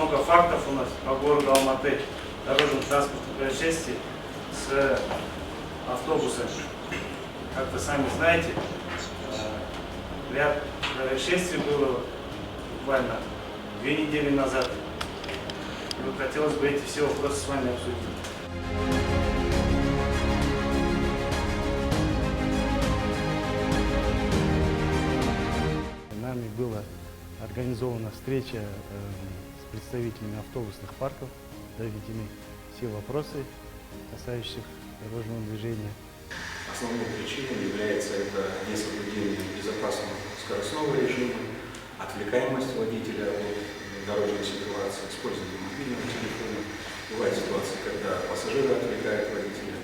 много фактов у нас по городу Алматы дорожно-транспортных происшествий с автобусами. Как вы сами знаете, ряд происшествий было буквально 2 недели назад. И вот хотелось бы эти все вопросы с вами обсудить. Нами была организована встреча с представителями автобусных парков, доведены все вопросы, касающихся дорожного движения. Основной причиной является это несоблюдение безопасного скоростного режима, отвлекаемость водителя от дорожной ситуации, использование мобильного телефона. Бывают ситуации, когда пассажиры отвлекают водителя